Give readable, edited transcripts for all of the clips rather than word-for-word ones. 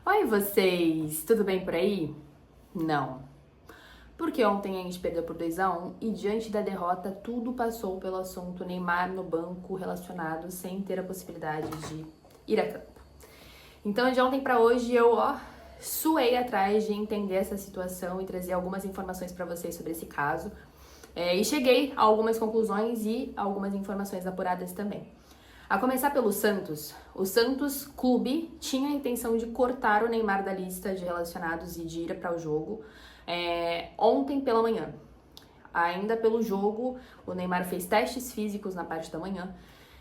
Oi, vocês! Tudo bem por aí? Não. Porque ontem a gente perdeu por 2-1 e diante da derrota tudo passou pelo assunto Neymar no banco relacionado sem ter a possibilidade de ir a campo. Então de ontem pra hoje eu suei atrás de entender essa situação e trazer algumas informações pra vocês sobre esse caso. E cheguei a algumas conclusões e algumas informações apuradas também. A começar pelo Santos, o Santos Clube tinha a intenção de cortar o Neymar da lista de relacionados e de ir para o jogo ontem pela manhã. Ainda pelo jogo, o Neymar fez testes físicos na parte da manhã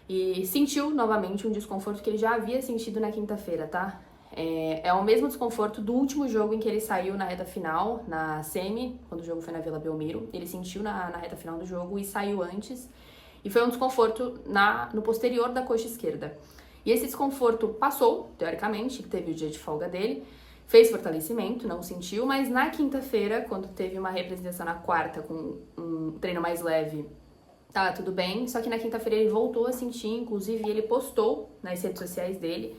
e sentiu novamente um desconforto que ele já havia sentido na quinta-feira, tá? É o mesmo desconforto do último jogo em que ele saiu na reta final, na semi, quando o jogo foi na Vila Belmiro. Ele sentiu na reta final do jogo e saiu antes. E foi um desconforto no posterior da coxa esquerda. E esse desconforto passou, teoricamente, teve o dia de folga dele, fez fortalecimento, não sentiu, mas na quinta-feira, quando teve uma representação na quarta com um treino mais leve, tá tudo bem. Só que na quinta-feira ele voltou a sentir, inclusive ele postou nas redes sociais dele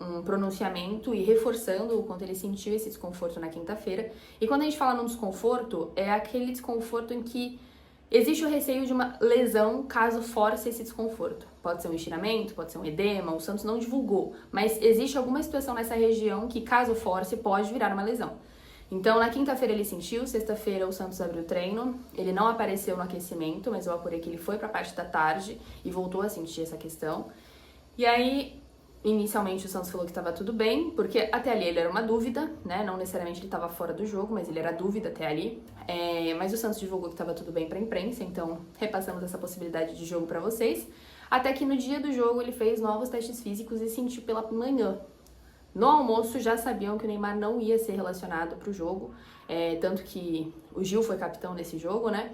um pronunciamento e reforçando o quanto ele sentiu esse desconforto na quinta-feira. E quando a gente fala num desconforto, é aquele desconforto em que existe o receio de uma lesão caso force esse desconforto. Pode ser um estiramento, pode ser um edema, o Santos não divulgou, mas existe alguma situação nessa região que, caso force, pode virar uma lesão. Então, na quinta-feira ele sentiu, sexta-feira o Santos abriu o treino, ele não apareceu no aquecimento, mas eu apurei que ele foi para a parte da tarde e voltou a sentir essa questão. E aí, inicialmente o Santos falou que estava tudo bem, porque até ali ele era uma dúvida, né? Não necessariamente ele estava fora do jogo, mas ele era dúvida até ali. Mas o Santos divulgou que estava tudo bem para a imprensa, então repassamos essa possibilidade de jogo para vocês. Até que no dia do jogo ele fez novos testes físicos e sentiu pela manhã. No almoço já sabiam que o Neymar não ia ser relacionado para o jogo, tanto que o Gil foi capitão nesse jogo, né?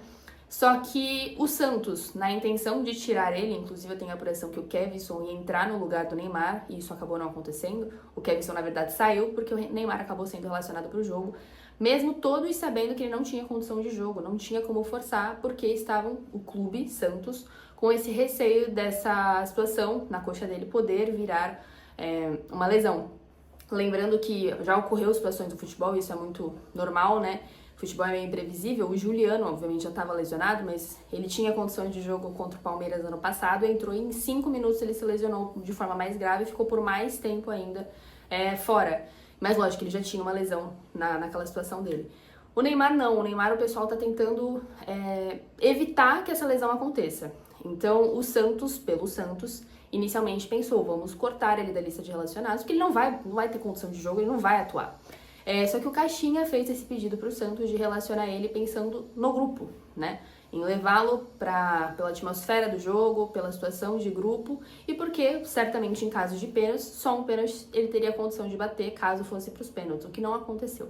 Só que o Santos, na intenção de tirar ele, inclusive eu tenho a apuração que o Kevson ia entrar no lugar do Neymar, e isso acabou não acontecendo. O Kevson, na verdade, saiu porque o Neymar acabou sendo relacionado para o jogo, mesmo todos sabendo que ele não tinha condição de jogo, não tinha como forçar, porque estavam, o clube, Santos, com esse receio dessa situação na coxa dele poder virar uma lesão. Lembrando que já ocorreu situações do futebol, isso é muito normal, né? Futebol é meio imprevisível. O Juliano, obviamente, já estava lesionado, mas ele tinha condições de jogo contra o Palmeiras ano passado. Entrou em 5 minutos, ele se lesionou de forma mais grave e ficou por mais tempo ainda fora. Mas lógico, ele já tinha uma lesão naquela situação dele. O Neymar não. O Neymar, o pessoal está tentando evitar que essa lesão aconteça. Então, o Santos, pelo Santos, inicialmente pensou, vamos cortar ele da lista de relacionados, porque ele não vai ter condição de jogo, ele não vai atuar. Só que o Caixinha fez esse pedido para o Santos de relacionar ele pensando no grupo, né? Em levá-lo pela atmosfera do jogo, pela situação de grupo e porque, certamente, em caso de pênaltis, só um pênalti ele teria condição de bater caso fosse para os pênaltis, o que não aconteceu.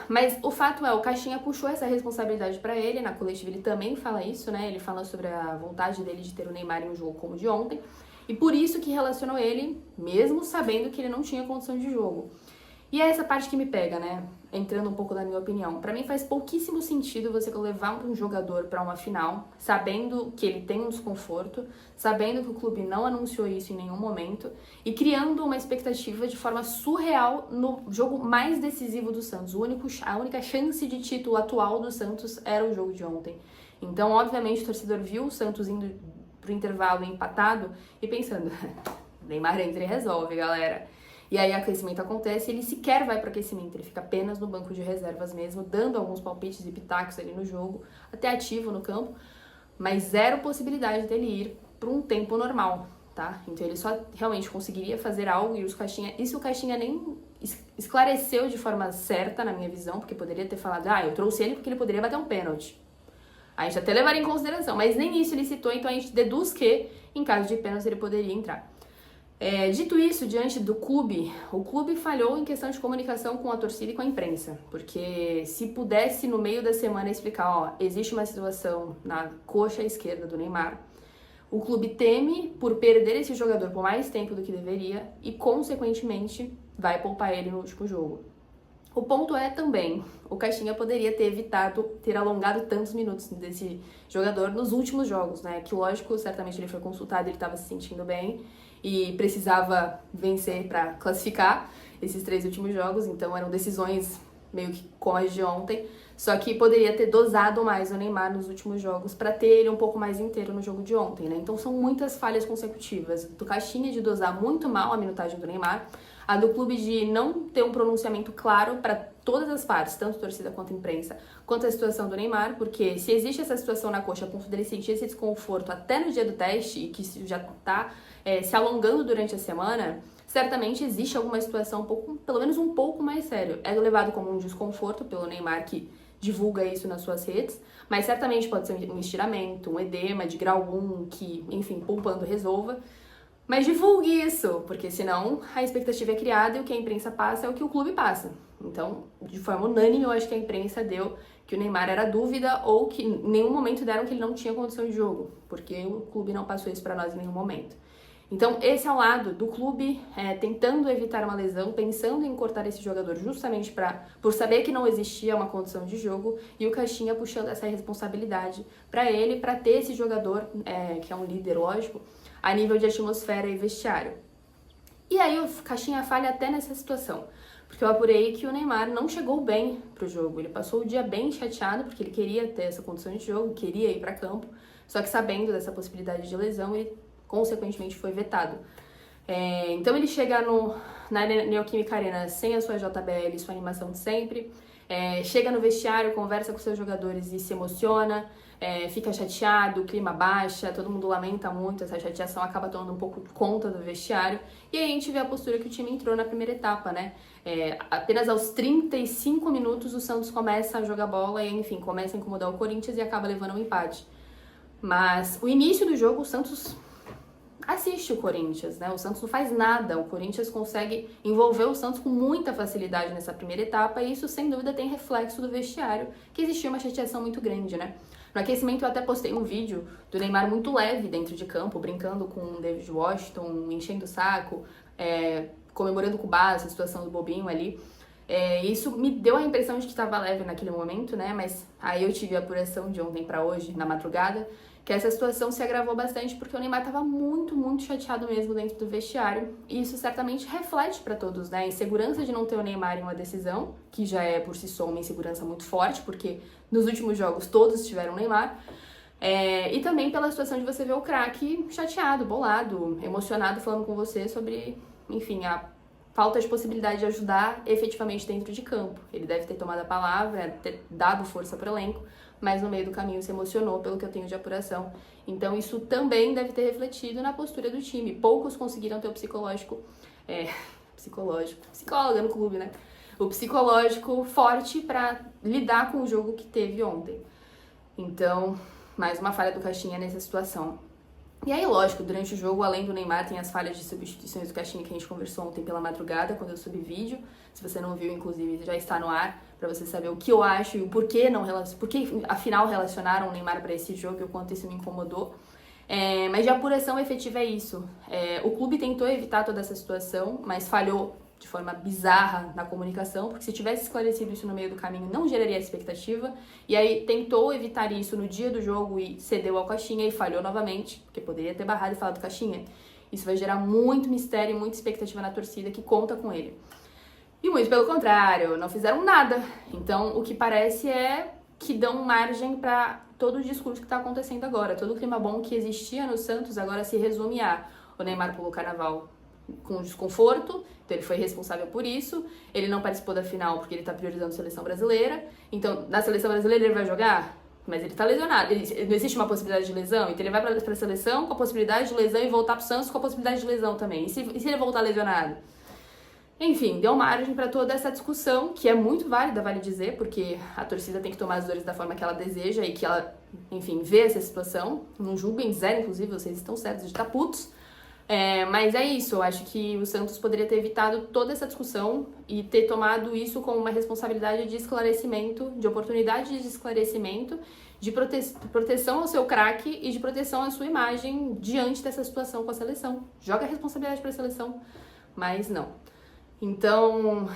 Mas o fato é, o Caixinha puxou essa responsabilidade para ele, na coletiva ele também fala isso, né? Ele fala sobre a vontade dele de ter o Neymar em um jogo como o de ontem e por isso que relacionou ele, mesmo sabendo que ele não tinha condição de jogo. E é essa parte que me pega, né? Entrando um pouco na minha opinião. Pra mim faz pouquíssimo sentido você levar um jogador pra uma final, sabendo que ele tem um desconforto, sabendo que o clube não anunciou isso em nenhum momento e criando uma expectativa de forma surreal no jogo mais decisivo do Santos. A única chance de título atual do Santos era o jogo de ontem. Então, obviamente, o torcedor viu o Santos indo pro intervalo empatado e pensando, Neymar entra e resolve, galera. E aí o aquecimento acontece e ele sequer vai para o aquecimento, ele fica apenas no banco de reservas mesmo, dando alguns palpites e pitacos ali no jogo, até ativo no campo, mas zero possibilidade dele ir para um tempo normal, tá? Então ele só realmente conseguiria fazer algo e o Caixinha nem esclareceu de forma certa, na minha visão, porque poderia ter falado, eu trouxe ele porque ele poderia bater um pênalti. A gente até levaria em consideração, mas nem isso ele citou, então a gente deduz que, em caso de pênalti, ele poderia entrar. Dito isso, diante do clube, o clube falhou em questão de comunicação com a torcida e com a imprensa, porque se pudesse no meio da semana explicar, existe uma situação na coxa esquerda do Neymar, o clube teme por perder esse jogador por mais tempo do que deveria e, consequentemente, vai poupar ele no último jogo. O ponto é também, o Caixinha poderia ter evitado ter alongado tantos minutos desse jogador nos últimos jogos, né? Que lógico, certamente ele foi consultado, ele estava se sentindo bem e precisava vencer para classificar esses 3 últimos jogos, então eram decisões meio que como as de ontem, só que poderia ter dosado mais o Neymar nos últimos jogos para ter ele um pouco mais inteiro no jogo de ontem, né? Então são muitas falhas consecutivas, do Caixinha de dosar muito mal a minutagem do Neymar, a do clube de não ter um pronunciamento claro para todas as partes, tanto torcida quanto imprensa, quanto a situação do Neymar, porque se existe essa situação na coxa, a ponto dele sentir esse desconforto até no dia do teste, e que isso já está se alongando durante a semana, certamente existe alguma situação pelo menos um pouco mais sério. É levado como um desconforto pelo Neymar, que divulga isso nas suas redes, mas certamente pode ser um estiramento, um edema de grau 1, que, enfim, poupando resolva. Mas divulgue isso, porque senão a expectativa é criada e o que a imprensa passa é o que o clube passa. Então, de forma unânime, eu acho que a imprensa deu que o Neymar era dúvida ou que em nenhum momento deram que ele não tinha condição de jogo, porque o clube não passou isso para nós em nenhum momento. Então, esse é o lado do clube tentando evitar uma lesão, pensando em cortar esse jogador justamente por saber que não existia uma condição de jogo, e o Caixinha puxando essa responsabilidade para ele, para ter esse jogador, que é um líder, lógico, a nível de atmosfera e vestiário. E aí o Caixinha falha até nessa situação, porque eu apurei que o Neymar não chegou bem pro jogo, ele passou o dia bem chateado, porque ele queria ter essa condição de jogo, queria ir para campo, só que sabendo dessa possibilidade de lesão, ele consequentemente foi vetado. Então ele chega na Neoquímica Arena sem a sua JBL, sua animação de sempre, chega no vestiário, conversa com seus jogadores e se emociona, fica chateado, o clima baixa, todo mundo lamenta muito, essa chateação acaba tomando um pouco conta do vestiário, e aí a gente vê a postura que o time entrou na primeira etapa, né? Apenas aos 35 minutos o Santos começa a jogar bola e, enfim, começa a incomodar o Corinthians e acaba levando um empate. Mas o início do jogo, o Santos assiste o Corinthians, né? O Santos não faz nada, o Corinthians consegue envolver o Santos com muita facilidade nessa primeira etapa, e isso sem dúvida tem reflexo do vestiário, que existia uma chateação muito grande, né? No aquecimento eu até postei um vídeo do Neymar muito leve dentro de campo, brincando com o David Washington, enchendo o saco, comemorando com o base, a situação do bobinho ali. Isso me deu a impressão de que estava leve naquele momento, né? Mas aí eu tive a apuração de ontem para hoje, na madrugada, que essa situação se agravou bastante porque o Neymar estava muito, muito chateado mesmo dentro do vestiário. E isso certamente reflete para todos, né? A insegurança de não ter o Neymar em uma decisão, que já é por si só uma insegurança muito forte, porque nos últimos jogos todos tiveram o Neymar. E também pela situação de você ver o craque chateado, bolado, emocionado, falando com você sobre, enfim, a falta de possibilidade de ajudar efetivamente dentro de campo. Ele deve ter tomado a palavra, ter dado força para o elenco, mas no meio do caminho se emocionou, pelo que eu tenho de apuração. Então isso também deve ter refletido na postura do time. Poucos conseguiram ter o psicológico, psicóloga no clube, né? O psicológico forte para lidar com o jogo que teve ontem. Então, mais uma falha do Caixinha nessa situação. E aí, lógico, durante o jogo, além do Neymar, tem as falhas de substituições do Caixinha que a gente conversou ontem pela madrugada, quando eu subi vídeo. Se você não viu, inclusive, já está no ar, para você saber o que eu acho e o porquê afinal relacionaram o Neymar para esse jogo e o quanto isso me incomodou. Mas de apuração efetiva é isso. O clube tentou evitar toda essa situação, mas falhou de forma bizarra na comunicação, porque se tivesse esclarecido isso no meio do caminho, não geraria expectativa. E aí tentou evitar isso no dia do jogo e cedeu ao Caixinha e falhou novamente, porque poderia ter barrado e falado do Caixinha. Isso vai gerar muito mistério e muita expectativa na torcida que conta com ele. E muito pelo contrário, não fizeram nada. Então, o que parece é que dão margem para todo o discurso que está acontecendo agora. Todo o clima bom que existia no Santos agora se resume a o Neymar pulou carnaval com desconforto, então ele foi responsável por isso. Ele não participou da final porque ele tá priorizando a seleção brasileira. Então, na seleção brasileira ele vai jogar, mas ele tá lesionado. Não existe uma possibilidade de lesão, então ele vai pra seleção com a possibilidade de lesão e voltar pro Santos com a possibilidade de lesão também. E se ele voltar lesionado? Enfim, deu margem para toda essa discussão, que é muito válida, vale dizer, porque a torcida tem que tomar as dores da forma que ela deseja e que ela, enfim, vê essa situação. Não julguem, zero, inclusive, vocês estão certos de estar putos. Mas é isso, eu acho que o Santos poderia ter evitado toda essa discussão e ter tomado isso como uma responsabilidade de esclarecimento, de oportunidade de esclarecimento, de proteção ao seu craque e de proteção à sua imagem diante dessa situação com a seleção. Joga a responsabilidade para a seleção, mas não. Então,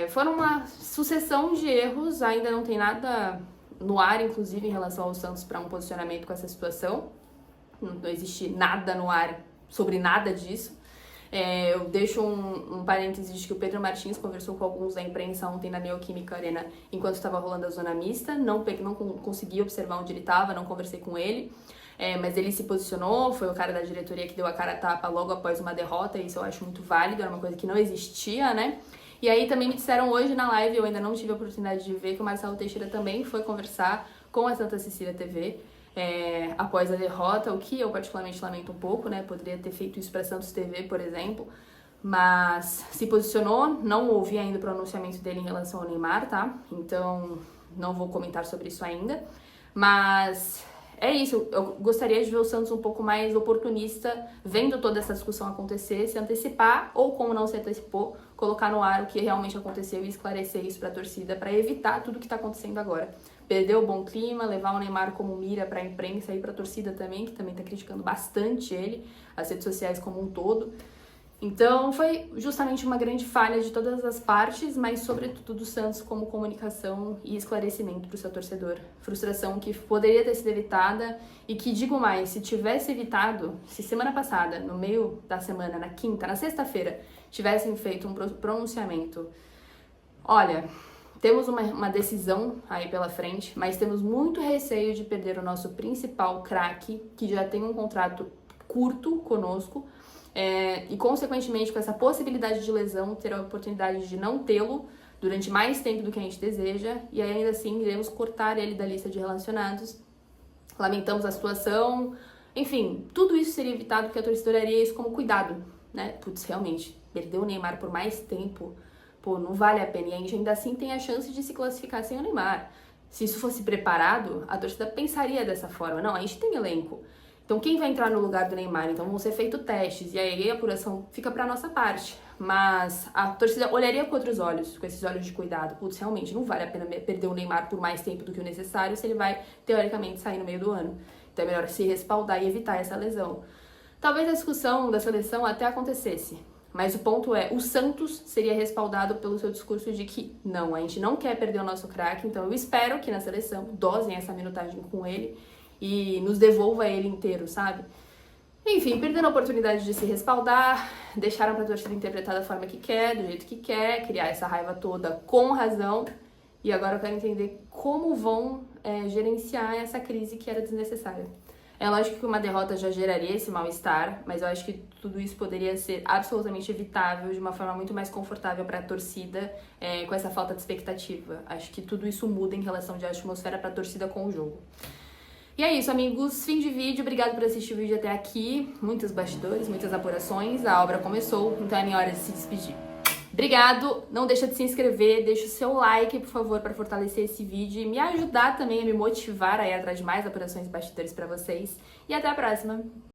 foram uma sucessão de erros, ainda não tem nada no ar, inclusive, em relação ao Santos para um posicionamento com essa situação. Não existe nada no ar sobre nada disso. Eu deixo um parênteses de que o Pedro Martins conversou com alguns da imprensa ontem na Neoquímica Arena enquanto estava rolando a zona mista. Não consegui observar onde ele estava, não conversei com ele. Mas ele se posicionou, foi o cara da diretoria que deu a cara a tapa logo após uma derrota, e isso eu acho muito válido, era uma coisa que não existia, né? E aí também me disseram hoje na live, eu ainda não tive a oportunidade de ver, que o Marcelo Teixeira também foi conversar com a Santa Cecília TV após a derrota, o que eu particularmente lamento um pouco, né? Poderia ter feito isso para Santos TV, por exemplo, mas se posicionou, não ouvi ainda o pronunciamento dele em relação ao Neymar, tá? Então não vou comentar sobre isso ainda, mas é isso, eu gostaria de ver o Santos um pouco mais oportunista, vendo toda essa discussão acontecer, se antecipar ou, como não se antecipou, colocar no ar o que realmente aconteceu e esclarecer isso para a torcida, para evitar tudo que está acontecendo agora. Perder o bom clima, levar o Neymar como mira para a imprensa e para a torcida também, que também está criticando bastante ele, as redes sociais como um todo. Então, foi justamente uma grande falha de todas as partes, mas sobretudo do Santos como comunicação e esclarecimento para o seu torcedor. Frustração que poderia ter sido evitada e que, digo mais, se tivesse evitado, se semana passada, no meio da semana, na quinta, na sexta-feira, tivessem feito um pronunciamento, olha, temos uma decisão aí pela frente, mas temos muito receio de perder o nosso principal craque, que já tem um contrato curto conosco, e consequentemente com essa possibilidade de lesão, ter a oportunidade de não tê-lo durante mais tempo do que a gente deseja, e ainda assim iremos cortar ele da lista de relacionados. Lamentamos a situação, enfim, tudo isso seria evitado porque a torcida olharia isso como cuidado, né? Putz, realmente, perder o Neymar por mais tempo, pô, não vale a pena, e a gente ainda assim tem a chance de se classificar sem o Neymar. Se isso fosse preparado, a torcida pensaria dessa forma, não, a gente tem elenco. Então, quem vai entrar no lugar do Neymar? Então, vão ser feitos testes, e aí a apuração fica pra nossa parte. Mas a torcida olharia com outros olhos, com esses olhos de cuidado. Putz, realmente, não vale a pena perder o Neymar por mais tempo do que o necessário se ele vai, teoricamente, sair no meio do ano. Então, é melhor se respaldar e evitar essa lesão. Talvez a discussão da seleção até acontecesse, mas o ponto é, o Santos seria respaldado pelo seu discurso de que não, a gente não quer perder o nosso craque, então eu espero que na seleção dosem essa minutagem com ele e nos devolva ele inteiro, sabe? Enfim, perdendo a oportunidade de se respaldar, deixaram pra torcida interpretar da forma que quer, do jeito que quer, criar essa raiva toda com razão, e agora eu quero entender como vão gerenciar essa crise que era desnecessária. É lógico que uma derrota já geraria esse mal-estar, mas eu acho que tudo isso poderia ser absolutamente evitável de uma forma muito mais confortável para a torcida, com essa falta de expectativa. Acho que tudo isso muda em relação de atmosfera para a torcida com o jogo. E é isso, amigos. Fim de vídeo. Obrigado por assistir o vídeo até aqui. Muitos bastidores, muitas apurações. A obra começou, então é minha hora de se despedir. Obrigado. Não deixa de se inscrever, deixa o seu like, por favor, para fortalecer esse vídeo e me ajudar também a me motivar a ir atrás de mais apurações e bastidores para vocês. E até a próxima.